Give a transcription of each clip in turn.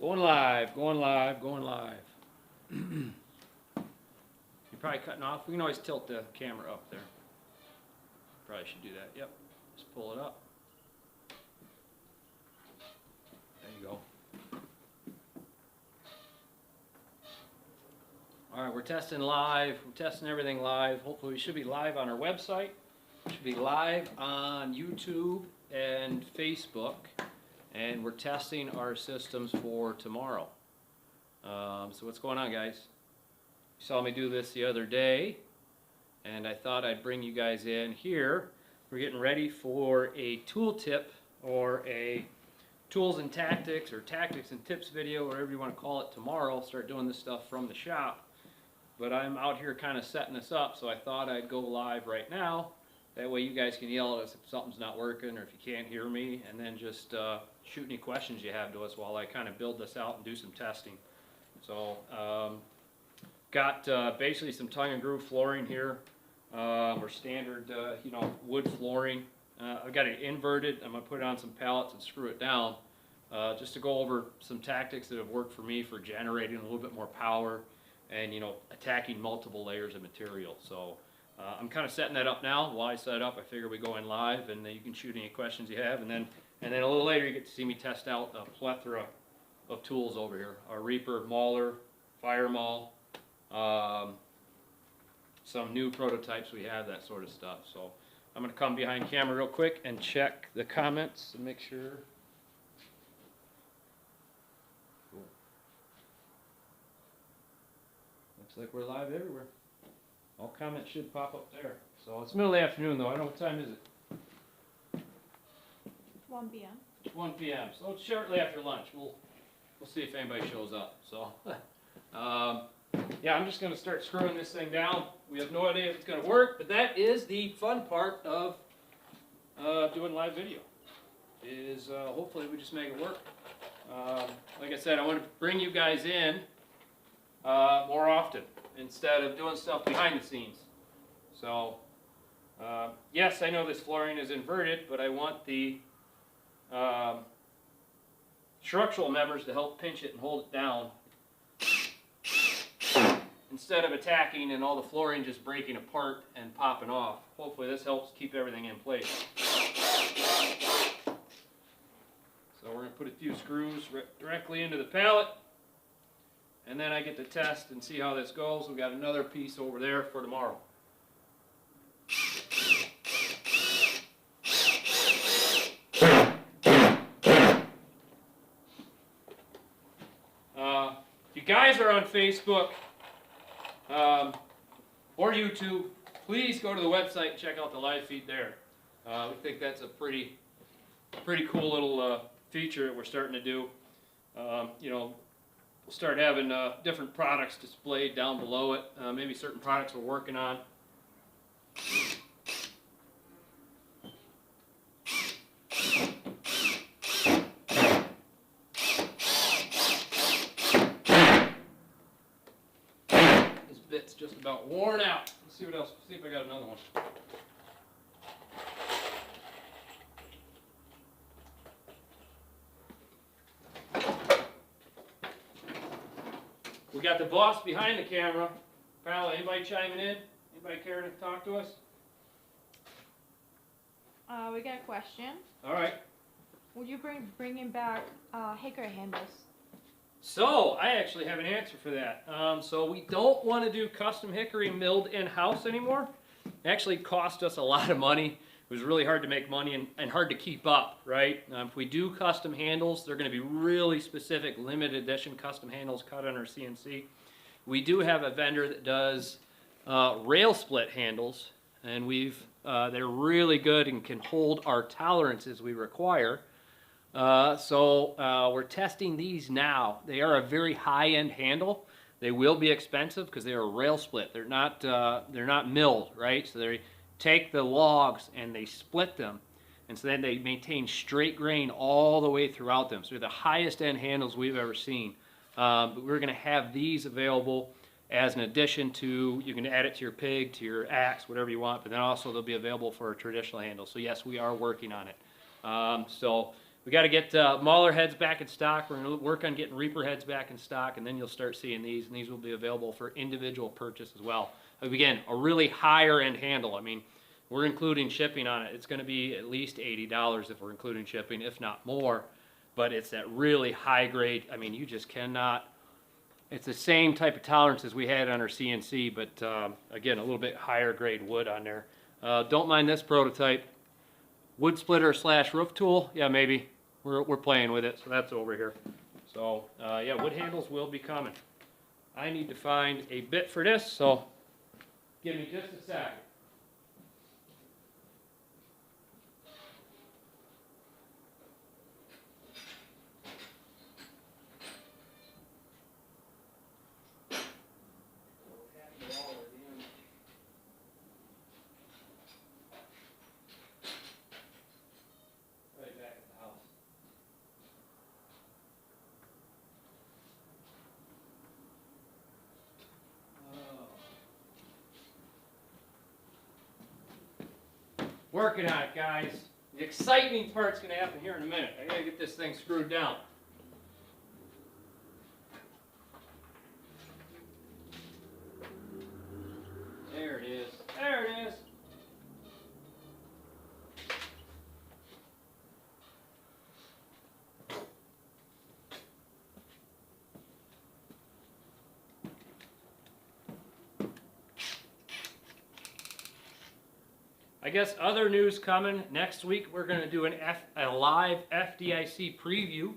Going live, going live, going live. You're probably cutting off. We can always tilt the camera up there. Probably should do that. Yep. Just pull it up. There you go. Alright, we're testing live. We're testing everything live. Hopefully we should be live on our website. We should be live on YouTube and Facebook. And we're testing our systems for tomorrow. So what's going on, guys? You saw me do this the other day, and I thought I'd bring you guys in here. We're getting ready for a tool tip, or a tools and tactics, or tactics and tips video, whatever you want to call it, tomorrow. I'll start doing this stuff from the shop. But I'm out here kind of setting this up, so I thought I'd go live right now. That way you guys can yell at us if something's not working or if you can't hear me, and then just shoot any questions you have to us while I kind of build this out and do some testing. So, got basically some tongue and groove flooring here, or standard, wood flooring. I've got it inverted. I'm going to put it on some pallets and screw it down, just to go over some tactics that have worked for me for generating a little bit more power and, attacking multiple layers of material. So, I'm kind of setting that up now. While I set it up, I figure we go in live, and then you can shoot any questions you have, and then a little later you get to see me test out a plethora of tools over here. Our Reaper, Mauler, Fire Maul, some new prototypes we have, that sort of stuff. So I'm going to come behind camera real quick and check the comments and make sure. Cool. Looks like we're live everywhere. All comments should pop up there. So it's middle of the afternoon though. I don't know what time is it. 1 p.m. It's 1 p.m. So it's shortly after lunch. We'll see if anybody shows up. So yeah, I'm just going to start screwing this thing down. We have no idea if it's going to work, but that is the fun part of doing live video. Is hopefully we just make it work. Like I said, I want to bring you guys in more often, instead of doing stuff behind the scenes. So, yes, I know this flooring is inverted, but I want the structural members to help pinch it and hold it down, instead of attacking and all the flooring just breaking apart and popping off. Hopefully this helps keep everything in place. So we're going to put a few screws directly into the pallet. And then I get to test and see how this goes. We've got another piece over there for tomorrow. If you guys are on Facebook or YouTube, please go to the website and check out the live feed there. We think that's a pretty cool little feature that we're starting to do. We'll start having different products displayed down below it, maybe certain products we're working on. This bit's just about worn out. Let's see what else, see if I got another one. We got the boss behind the camera. Pal, anybody chiming in? Anybody care to talk to us? We got a question. All right. Would you bringing back hickory handles? So, I actually have an answer for that. So we don't want to do custom hickory milled in-house anymore. It actually cost us a lot of money. It was really hard to make money and hard to keep up, right? If we do custom handles, they're going to be really specific, limited edition custom handles cut on our CNC. We do have a vendor that does rail split handles, and they're really good and can hold our tolerances we require. So we're testing these now. They are a very high-end handle. They will be expensive because they are rail split. They're not milled, right? So they take the logs and they split them, and so then they maintain straight grain all the way throughout them. So they're the highest end handles we've ever seen. But we're going to have these available as an addition to, you can add it to your pig, to your axe, whatever you want, but then also they'll be available for a traditional handle. So yes, we are working on it. So We got to get mauler heads back in stock. We're going to work on getting reaper heads back in stock, and then you'll start seeing these, and these will be available for individual purchase as well. Again, a really higher end handle. I mean, we're including shipping on it. It's going to be at least $80 if we're including shipping, if not more. But it's that really high grade. I mean, you just cannot. It's the same type of tolerances we had on our CNC, but again, a little bit higher grade wood on there. Don't mind this prototype. Wood splitter / roof tool. Yeah, maybe. We're playing with it, so that's over here. So, yeah, wood handles will be coming. I need to find a bit for this, so give me just a second. Working on it, guys. The exciting part's going to happen here in a minute. I got to get this thing screwed down. There it is. There it is. I guess other news coming next week. We're going to do a live FDIC preview.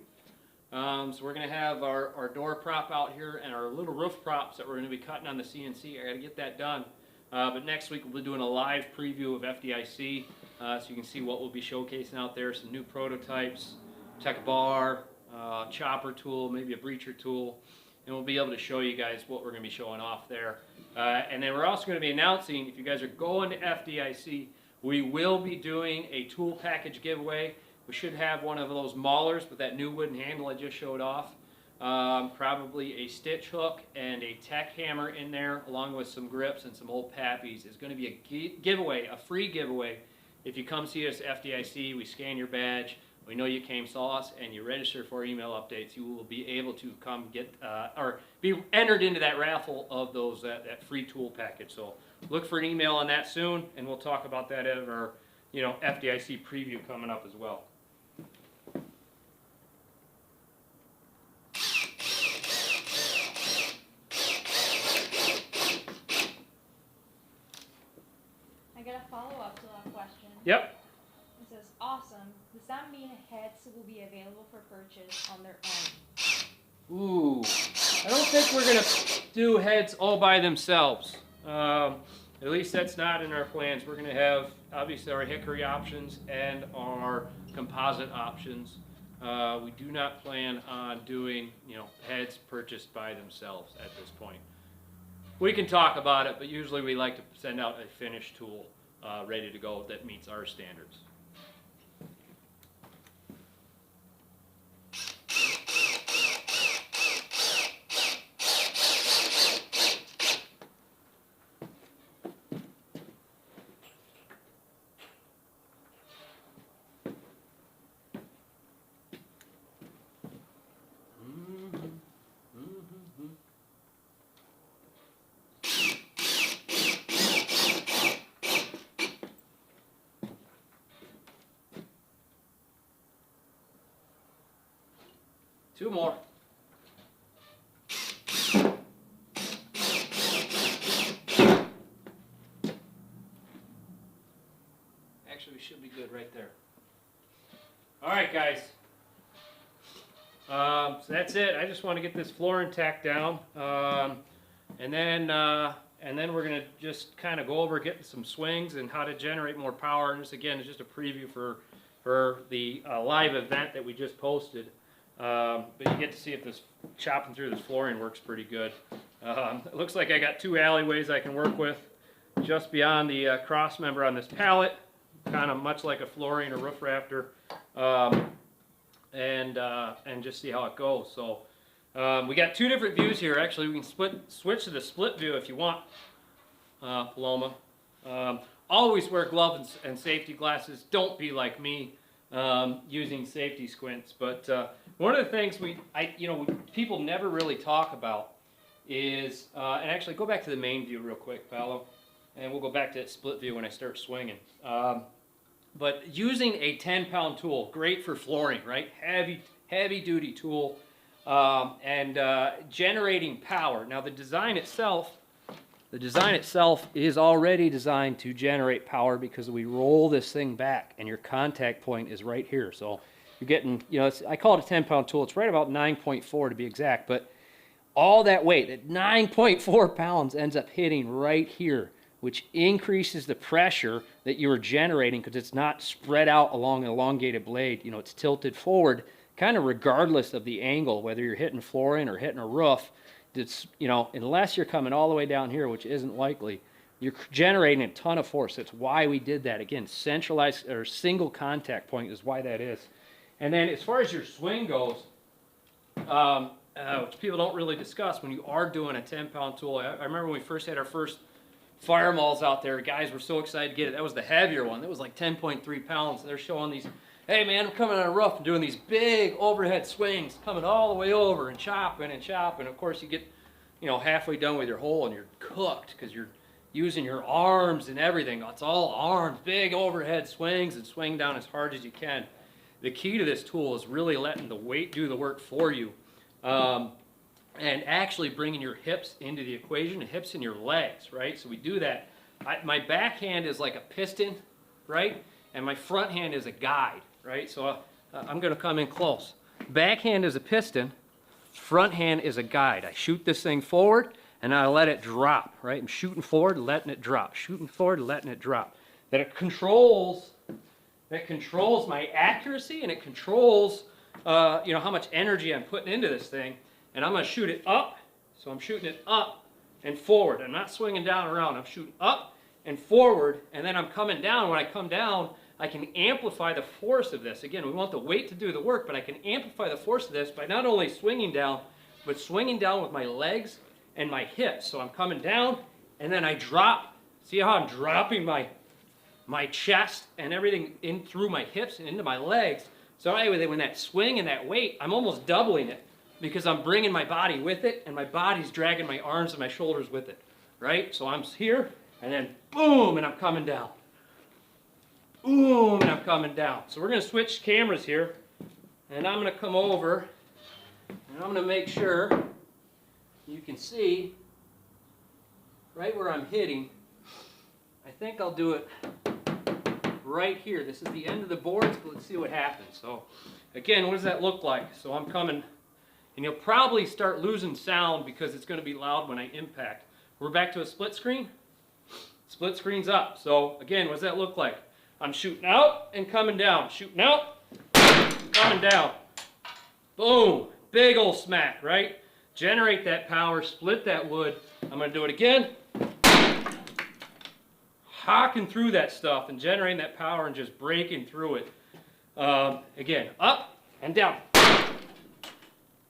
So we're going to have our door prop out here and our little roof props that we're going to be cutting on the CNC. I got to get that done. But next week we'll be doing a live preview of FDIC, so you can see what we'll be showcasing out there. Some new prototypes, tech bar, chopper tool, maybe a breacher tool, and we'll be able to show you guys what we're going to be showing off there. And then we're also going to be announcing, if you guys are going to FDIC, we will be doing a tool package giveaway. We should have one of those maulers with that new wooden handle I just showed off. Probably a stitch hook and a tech hammer in there, along with some grips and some old pappies. Is going to be a giveaway, a free giveaway. If you come see us at FDIC, we scan your badge, we know you came, saw us, and you register for email updates, you will be able to come get, or be entered into that raffle of those, that free tool package. So look for an email on that soon, and we'll talk about that at our, FDIC preview coming up as well. I got a follow-up to that question. Yep. It says, awesome. Does that mean heads will be available for purchase on their own? Ooh, I don't think we're going to do heads all by themselves. At least that's not in our plans. We're going to have, obviously, our hickory options and our composite options. We do not plan on doing, heads purchased by themselves at this point. We can talk about it, but usually we like to send out a finished tool ready to go that meets our standards. Two more. Actually, we should be good right there. All right, guys. So that's it. I just want to get this flooring tacked down, and then we're gonna just kind of go over getting some swings and how to generate more power. And this again is just a preview for the live event that we just posted. But you get to see if this chopping through this flooring works pretty good. It looks like I got two alleyways I can work with just beyond the cross member on this pallet, kind of much like a flooring or roof rafter, and just see how it goes. So we got two different views here. Actually, we can switch to the split view if you want, Paloma. Always wear gloves and safety glasses. Don't be like me. using safety squints. But one of the things people never really talk about is, and actually go back to the main view real quick, Paolo, and we'll go back to that split view when I start swinging. But using a 10-pound tool, great for flooring, right? Heavy duty tool, and generating power. Now the design itself is already designed to generate power because we roll this thing back and your contact point is right here. So you're getting, I call it a 10-pound tool. It's right about 9.4 to be exact, but all that weight, that 9.4 pounds ends up hitting right here, which increases the pressure that you are generating because it's not spread out along an elongated blade. It's tilted forward, kind of regardless of the angle, whether you're hitting flooring or hitting a roof. It's, unless you're coming all the way down here, which isn't likely, you're generating a ton of force. That's why we did that. Again, centralized or single contact point is why that is. And then as far as your swing goes, which people don't really discuss when you are doing a 10-pound tool. I remember when we first had our first Fire Mauls out there, guys were so excited to get it. That was the heavier one. That was like 10.3 pounds. They're showing these, hey man, I'm coming on a roof and doing these big overhead swings, coming all the way over and chopping and chopping. Of course, you get, halfway done with your hole and you're cooked because you're using your arms and everything. It's all arms, big overhead swings and swing down as hard as you can. The key to this tool is really letting the weight do the work for you. And actually bringing your hips into the equation, the hips and your legs, right? So we do that. My backhand is like a piston, right? And my front hand is a guide, right? So I'm going to come in close. Backhand is a piston, front hand is a guide. I shoot this thing forward and I let it drop, right? I'm shooting forward, letting it drop, shooting forward, letting it drop. That controls my accuracy and it controls how much energy I'm putting into this thing. And I'm going to shoot it up, so I'm shooting it up and forward. I'm not swinging down and around. I'm shooting up and forward, and then I'm coming down. When I come down, I can amplify the force of this. Again, we want the weight to do the work, but I can amplify the force of this by not only swinging down, but swinging down with my legs and my hips. So I'm coming down, and then I drop. See how I'm dropping my chest and everything in through my hips and into my legs. So anyway, when that swing and that weight, I'm almost doubling it because I'm bringing my body with it and my body's dragging my arms and my shoulders with it, right? So I'm here and then boom, and I'm coming down. Boom, and I'm coming down. So we're going to switch cameras here and I'm going to come over and I'm going to make sure you can see right where I'm hitting. I think I'll do it right here. This is the end of the boards, but let's see what happens. So again, what does that look like? So I'm coming, and you'll probably start losing sound because it's going to be loud when I impact. We're back to a split screen. Split screen's up. So again, what does that look like? I'm shooting out and coming down. Shooting out, coming down. Boom. Big old smack, right? Generate that power, split that wood. I'm going to do it again. Hawking through that stuff and generating that power and just breaking through it. Again, up and down.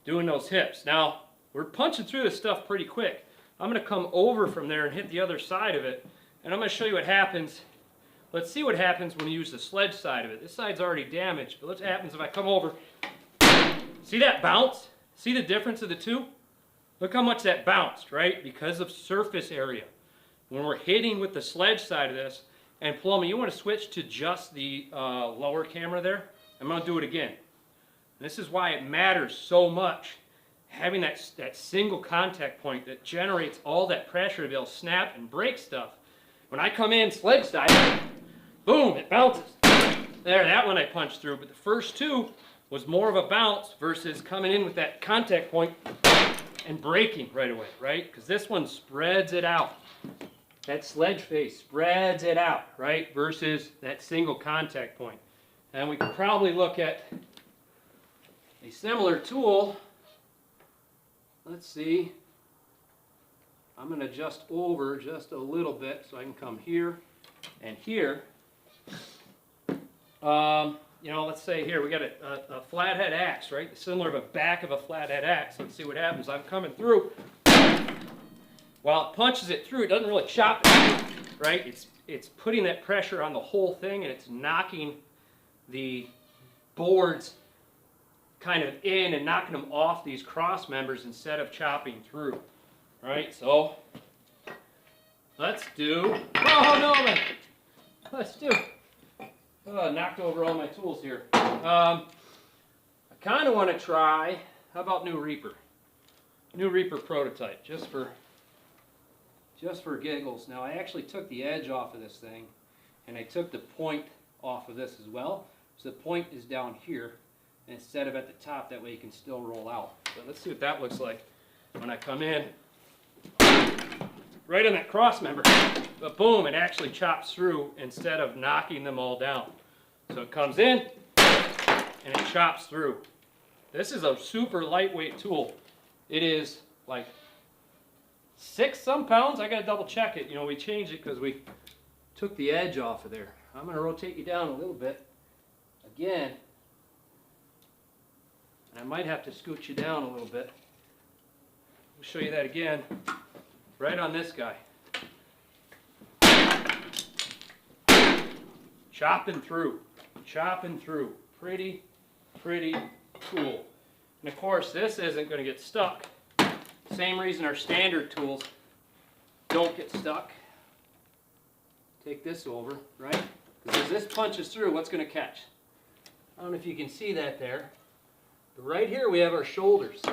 Doing those hips. Now, we're punching through this stuff pretty quick. I'm going to come over from there and hit the other side of it. And I'm going to show you what happens. Let's see what happens when we use the sledge side of it. This side's already damaged, but what happens if I come over. See that bounce? See the difference of the two? Look how much that bounced, right? Because of surface area. When we're hitting with the sledge side of this, and Paloma, you want to switch to just the lower camera there? I'm going to do it again. And this is why it matters so much, having that single contact point that generates all that pressure to be able to snap and break stuff. When I come in sledge side, boom, it bounces. There, that one I punched through, but the first two was more of a bounce versus coming in with that contact point and breaking right away, right? Because this one spreads it out. That sledge face spreads it out, right? Versus that single contact point. And we could probably look at a similar tool. Let's see. I'm going to adjust over just a little bit so I can come here and here. Let's say here we got a flathead axe, right? Similar to the back of a flathead axe. Let's see what happens. I'm coming through. While it punches it through, it doesn't really chop it, right? It's putting that pressure on the whole thing and it's knocking the boards kind of in and knocking them off these cross members instead of chopping through. Right, so let's do, oh no, man. Let's do, knocked over all my tools here. I kind of want to try, how about New Reaper? New Reaper prototype, just for giggles. Now I actually took the edge off of this thing, and I took the point off of this as well. So the point is down here instead of at the top, that way you can still roll out. So let's see what that looks like when I come in. Right on that cross member, but boom, it actually chops through instead of knocking them all down. So it comes in, and it chops through. This is a super lightweight tool. It is like 6-some pounds. I gotta double check it. You know, we changed it because we took the edge off of there. I'm gonna rotate you down a little bit again, and I might have to scoot you down a little bit. I'll show you that again. Right on this guy. Chopping through. Chopping through. Pretty cool. And of course, this isn't going to get stuck. Same reason our standard tools don't get stuck. Take this over, right? Because as this punches through, what's going to catch? I don't know if you can see that there. But right here we have our shoulders.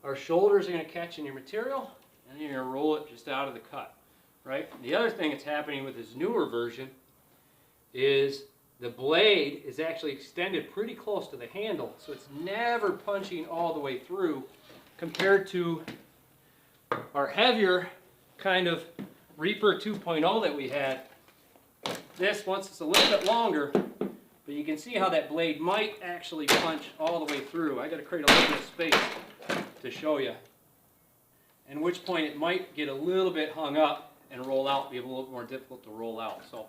Our shoulders are going to catch in your material, and you're going to roll it just out of the cut, right? The other thing that's happening with this newer version is the blade is actually extended pretty close to the handle, so it's never punching all the way through, compared to our heavier kind of Reaper 2.0 that we had. This, once it's a little bit longer, but you can see how that blade might actually punch all the way through. I got to create a little bit of space to show you. At which point it might get a little bit hung up and roll out, be a little more difficult to roll out. So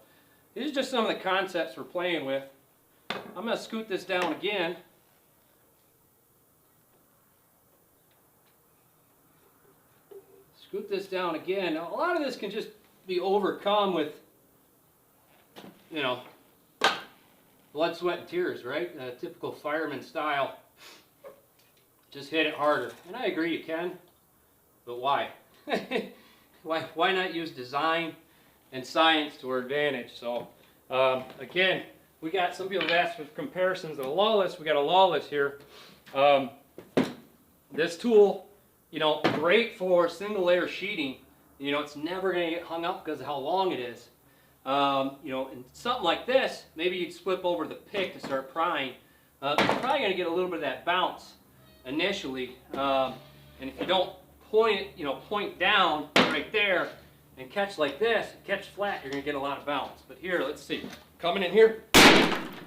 these are just some of the concepts we're playing with. I'm going to scoot this down again. Scoot this down again. Now, a lot of this can just be overcome with, you know, blood, sweat, and tears, right? Typical fireman style. Just hit it harder. And I agree you can. But why? Why not use design and science to our advantage? So again, we got some people have asked for comparisons of a lawless. We got a lawless here. This tool, you know, great for single layer sheeting. You know, it's never going to get hung up because of how long it is. You know, and something like this, maybe you'd flip over the pick to start prying. You're probably going to get a little bit of that bounce initially, and if you don't point it, you know, point down right there and catch like this, catch flat, you're going to get a lot of bounce. But here, let's see. Coming in here,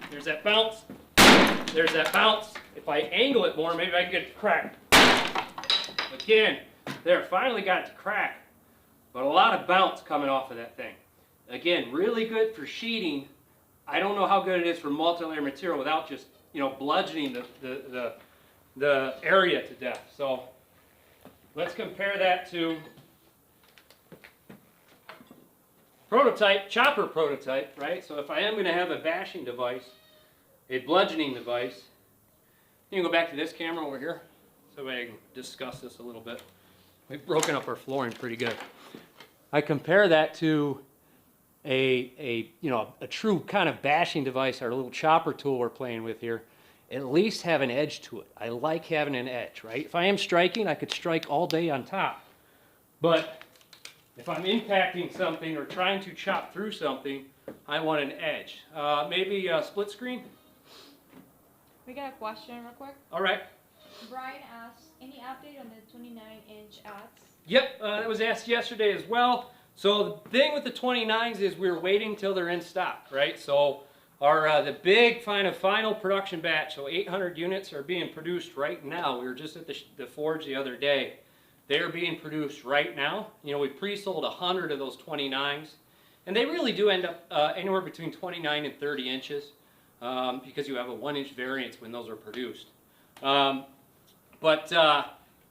there's that bounce, there's that bounce. If I angle it more, maybe I can get it to crack. Again, there, finally got it to crack, but a lot of bounce coming off of that thing. Again, really good for sheeting. I don't know how good it is for multi-layer material without just, you know, bludgeoning the area to death. So let's compare that to prototype, chopper prototype, right? So if I am going to have a bashing device, a bludgeoning device, you can go back to this camera over here so I can discuss this a little bit. We've broken up our flooring pretty good. I compare that to a true kind of bashing device, our little chopper tool we're playing with here. At least have an edge to it. I like having an edge, right? If I am striking, I could strike all day on top. But if I'm impacting something or trying to chop through something, I want an edge. Maybe a split screen? We got a question real quick. All right. Brian asks, any update on the 29-inch ads? Yep, that was asked yesterday as well. So the thing with the 29s is we're waiting till they're in stock, right? So our the big final production batch, so 800 units are being produced right now. We were just at the forge the other day. They're being produced right now. You know, we pre-sold 100 of those 29s, and they really do end up anywhere between 29 and 30 inches because you have a 1-inch variance when those are produced.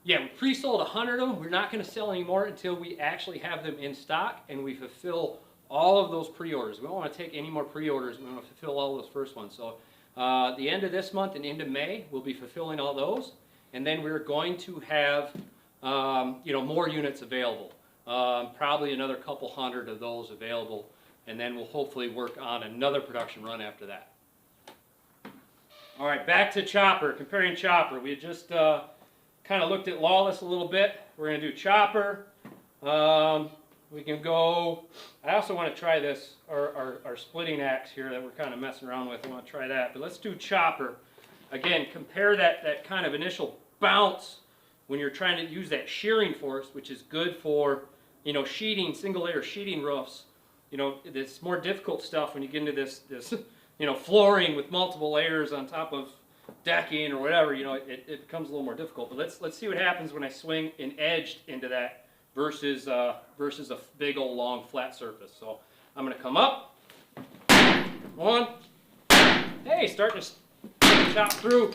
Yeah, we pre-sold 100 of them. We're not going to sell any more until we actually have them in stock and we fulfill all of those pre-orders. We don't want to take any more pre-orders. We want to fulfill all those first ones. So The end of this month and into May, we'll be fulfilling all those. And then we're going to have more units available. Probably another couple hundred of those available. And then we'll hopefully work on another production run after that. All right, back to chopper, comparing chopper. We just kind of looked at Lawless a little bit. We're going to do chopper. We can go, I also want to try this, our splitting axe here that we're kind of messing around with. I want to try that, but let's do chopper. Again, compare that kind of initial bounce when you're trying to use that shearing force, which is good for, sheeting, single layer sheeting roofs. It's more difficult stuff when you get into this flooring with multiple layers on top of decking or whatever, it becomes a little more difficult. But let's see what happens when I swing an edged into that versus a big old long flat surface. So I'm going to come up. One. Hey, starting to chop through.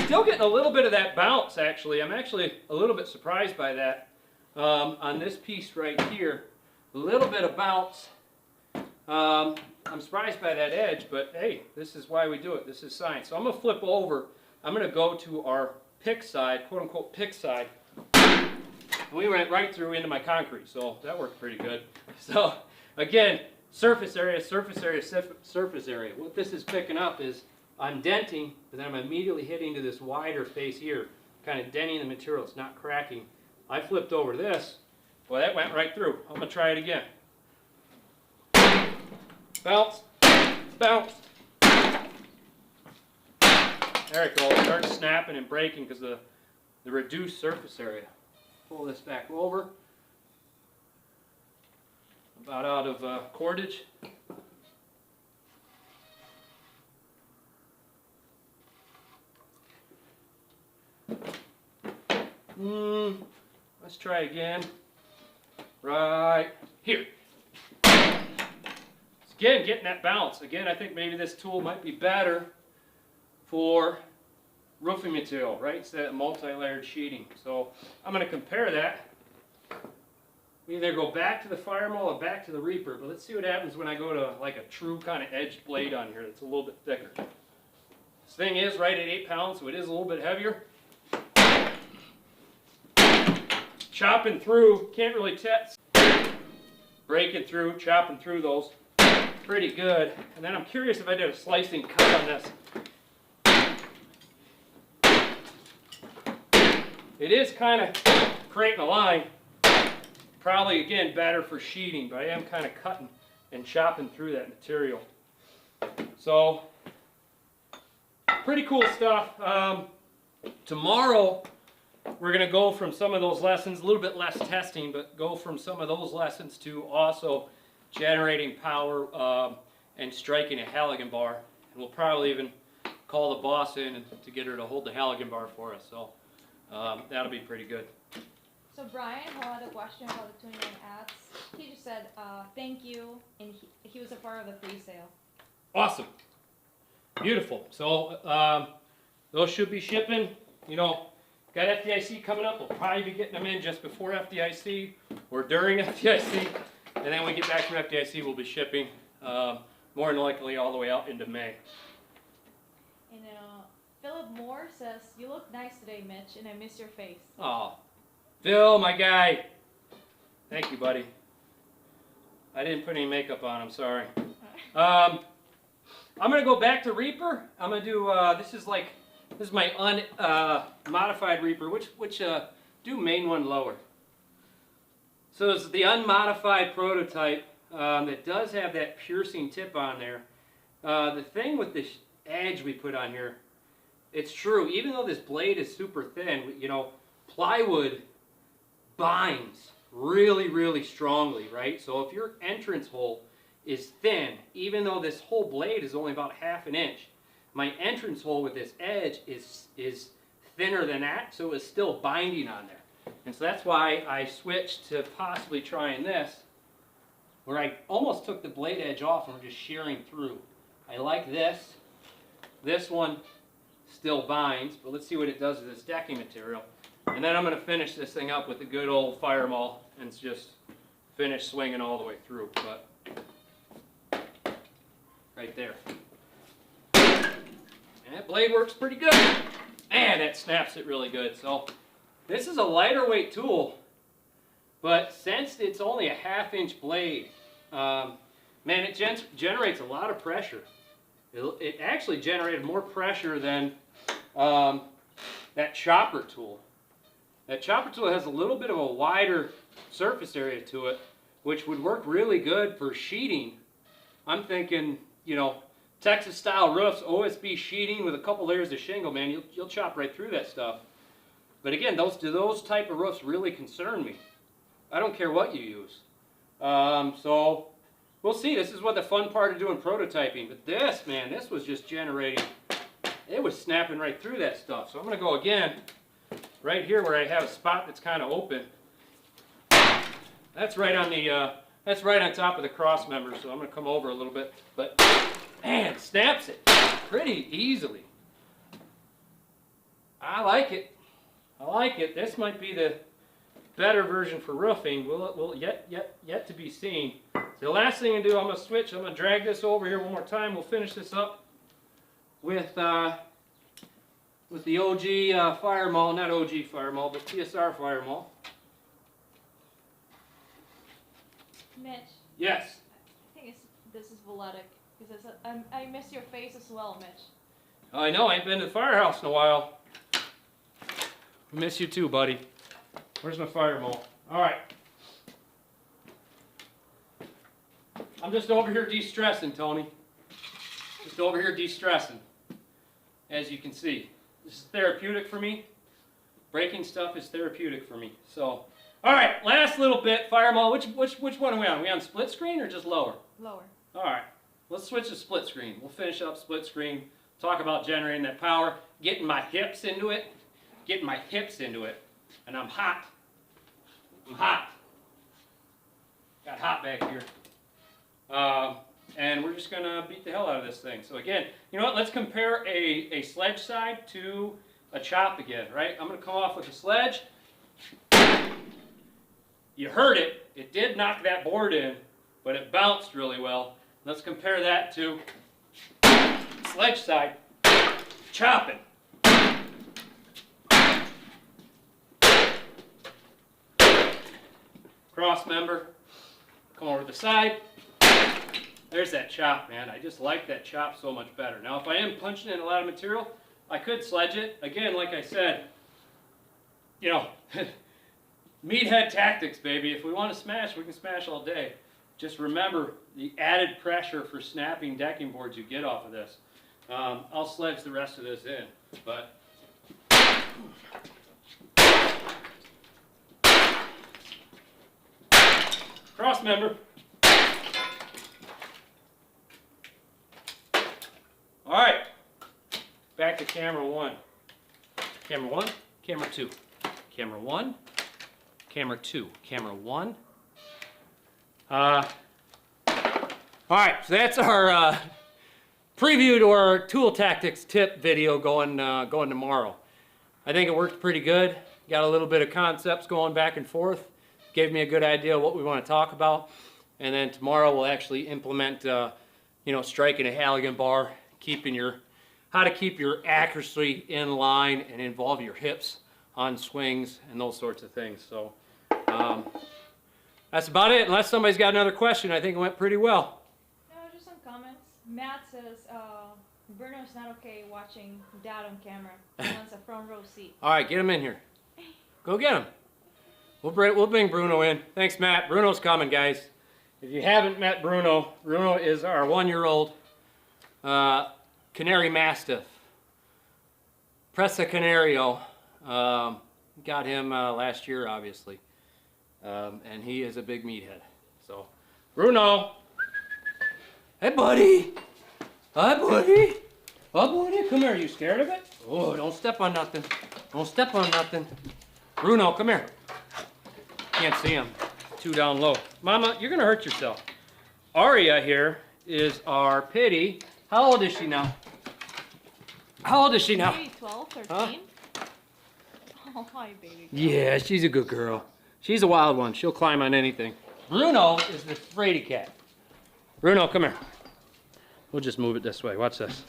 Still getting a little bit of that bounce, actually. I'm actually a little bit surprised by that on this piece right here. A little bit of bounce. I'm surprised by that edge, but hey, this is why we do it. This is science. So I'm going to flip over. I'm going to go to our pick side, quote unquote pick side. And we went right through into my concrete, so that worked pretty good. So again, surface area, surface area, surface area. What this is picking up is I'm denting, but then I'm immediately hitting to this wider face here, kind of denting the material. It's not cracking. I flipped over this. Well, that went right through. I'm going to try it again. Bounce, bounce. There it goes. It starts snapping and breaking because of the reduced surface area. Pull this back over. About out of cordage. Let's try again. Right here. Again, getting that bounce. Again, I think maybe this tool might be better for roofing material, right? Instead of multi-layered sheeting. So I'm going to compare that. We either go back to the Fire Maul or back to the Reaper, but let's see what happens when I go to like a true kind of edged blade on here that's a little bit thicker. This thing is right at 8 pounds, so it is a little bit heavier. Chopping through, can't really test. Breaking through, chopping through those. Pretty good. And then I'm curious if I did a slicing cut on this. It is kind of creating a line. Probably, again, better for sheeting, but I am kind of cutting and chopping through that material. So, pretty cool stuff. Tomorrow, we're going to go from some of those lessons, a little bit less testing, but go from some of those lessons to also generating power and striking a Halligan bar. And we'll probably even call the boss in to get her to hold the Halligan bar for us. So that'll be pretty good. So Brian had a question about the 29 ads. He just said thank you, and he was a part of the pre-sale. Awesome. Beautiful. So those should be shipping. Got FDIC coming up. We'll probably be getting them in just before FDIC or during FDIC. And then when we get back from FDIC, we'll be shipping more than likely all the way out into May. And Philip Moore says, "You look nice today, Mitch, and I miss your face." Oh, Phil, my guy. Thank you, buddy. I didn't put any makeup on. I'm sorry. I'm gonna go back to Reaper. I'm gonna do. This is my unmodified Reaper, which do main one lower. So it's the unmodified prototype that does have that piercing tip on there. The thing with this edge we put on here, it's true, even though this blade is super thin, plywood binds really, really strongly, right? So if your entrance hole is thin, even though this whole blade is only about ½ an inch, my entrance hole with this edge is thinner than that, so it's still binding on there. And so that's why I switched to possibly trying this, where I almost took the blade edge off and we're just shearing through. I like this. This one still binds, but let's see what it does to this decking material. And then I'm going to finish this thing up with the good old Fire Maul and just finish swinging all the way through. But right there. And that blade works pretty good. Man, that snaps it really good. So this is a lighter weight tool, but since it's only a 1/2 inch blade, man, it generates a lot of pressure. It actually generated more pressure than that chopper tool. That chopper tool has a little bit of a wider surface area to it, which would work really good for sheeting. I'm thinking, you know, Texas style roofs, OSB sheeting with a couple layers of shingle, man, you'll chop right through that stuff. But again, do those type of roofs really concern me? I don't care what you use. So we'll see. This is what the fun part of doing prototyping. But this, man, this was just generating, it was snapping right through that stuff. So I'm going to go again, right here where I have a spot that's kind of open. That's right on the, that's right on top of the cross member. So I'm going to come over a little bit. But man, it snaps it pretty easily. I like it. I like it. This might be the better version for roofing. Will yet to be seen. So the last thing I do, I'm going to switch. I'm going to drag this over here one more time. We'll finish this up with the OG Fire Maul, not OG Fire Maul, but TSR Fire Maul. Mitch. Yes. I think this is Valetic. Because I miss your face as well, Mitch. I know. I ain't been to the firehouse in a while. Miss you too, buddy. Where's my Fire Maul? All right. I'm just over here de-stressing, Tony. Just over here de-stressing. As you can see, this is therapeutic for me. Breaking stuff is therapeutic for me. So, all right, last little bit. Fire Maul. Which one are we on? Are we on split screen or just lower? Lower. All right. Let's switch to split screen. We'll finish up split screen. Talk about generating that power. Getting my hips into it. Getting my hips into it. And I'm hot. I'm hot. Got hot back here. And we're just going to beat the hell out of this thing. So again, you know what? Let's compare a sledge side to a chop again, right? I'm going to come off with a sledge. You heard it. It did knock that board in, but it bounced really well. Let's compare that to sledge side chopping. Cross member, come over to the side. There's that chop, man. I just like that chop so much better. Now, if I am punching in a lot of material, I could sledge it. Again, like I said, you know, meathead tactics, baby. If we want to smash, we can smash all day. Just remember the added pressure for snapping decking boards you get off of this. I'll sledge the rest of this in, but cross member. All right, back to camera one. Camera one, camera two. Camera one, camera two. Camera one. All right, so that's our preview to our tool tactics tip video going tomorrow. I think it worked pretty good. Got a little bit of concepts going back and forth. Gave me a good idea of what we want to talk about. And then tomorrow we'll actually implement, you know, striking a Halligan bar, how to keep your accuracy in line and involve your hips on swings and those sorts of things. So that's about it. Unless somebody's got another question, I think it went pretty well. No, just some comments. Matt says Bruno's not okay watching Dad on camera. He wants a front row seat. All right, get him in here. Go get him. We'll bring Bruno in. Thanks, Matt. Bruno's coming, guys. If you haven't met Bruno, Bruno is our 1-year-old Canary Mastiff. Presa Canario. Got him last year, obviously. And he is a big meathead. So, Bruno. Hey, buddy. Hi, buddy. Oh, buddy. Come here. Are you scared of it? Oh, don't step on nothing. Don't step on nothing. Bruno, come here. Can't see him. Too down low. Mama, you're going to hurt yourself. Aria here is our pitty. How old is she now? How old is she now? Maybe 12, 13? Huh? Oh, hi, baby. Yeah, she's a good girl. She's a wild one. She'll climb on anything. Bruno is the fraidy cat. Bruno, come here. We'll just move it this way. Watch this.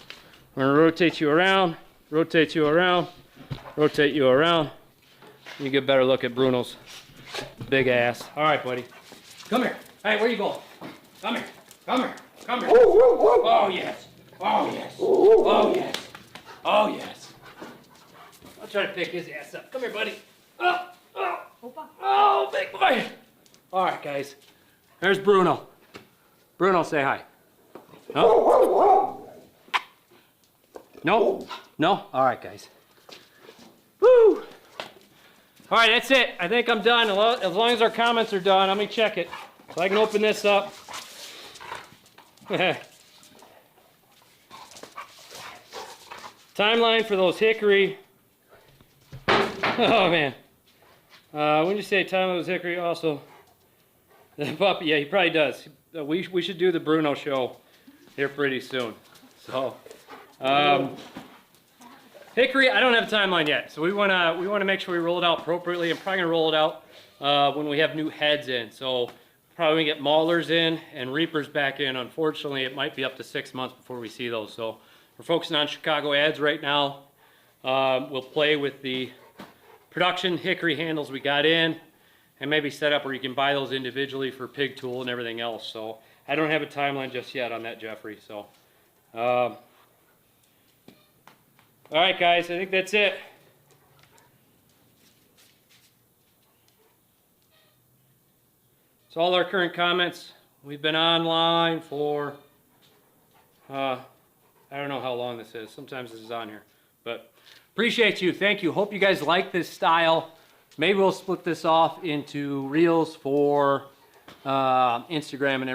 I'm gonna rotate you around, rotate you around, rotate you around. You get a better look at Bruno's big ass. All right, buddy. Come here. Hey, where you going? Come here. Come here. Come here. Oh, yes. Oh, yes. Oh, yes. Oh, yes. I'll try to pick his ass up. Come here, buddy. Oh, oh. Oh, big boy. All right, guys. There's Bruno. Bruno, say hi. No? No? No? All right, guys. Woo! All right, that's it. I think I'm done. As long as our comments are done, let me check it. So I can open this up. Timeline for those hickory. Oh, man. When you say time of those hickory, also, the puppy, yeah, he probably does. We should do the Bruno show here pretty soon. So, hickory, I don't have a timeline yet, so we wanna make sure we roll it out appropriately. I'm probably gonna roll it out when we have new heads in. So probably get maulers in and reapers back in. Unfortunately, it might be up to 6 months before we see those. So we're focusing on Chicago ads right now. We'll play with the production hickory handles we got in, and maybe set up where you can buy those individually for pig tool and everything else. So I don't have a timeline just yet on that, Jeffrey. So. All right, guys, I think that's it. So all our current comments, we've been online for, I don't know how long this is. Sometimes this is on here. But appreciate you. Thank you. Hope you guys like this style. Maybe we'll split this off into reels for Instagram and everything.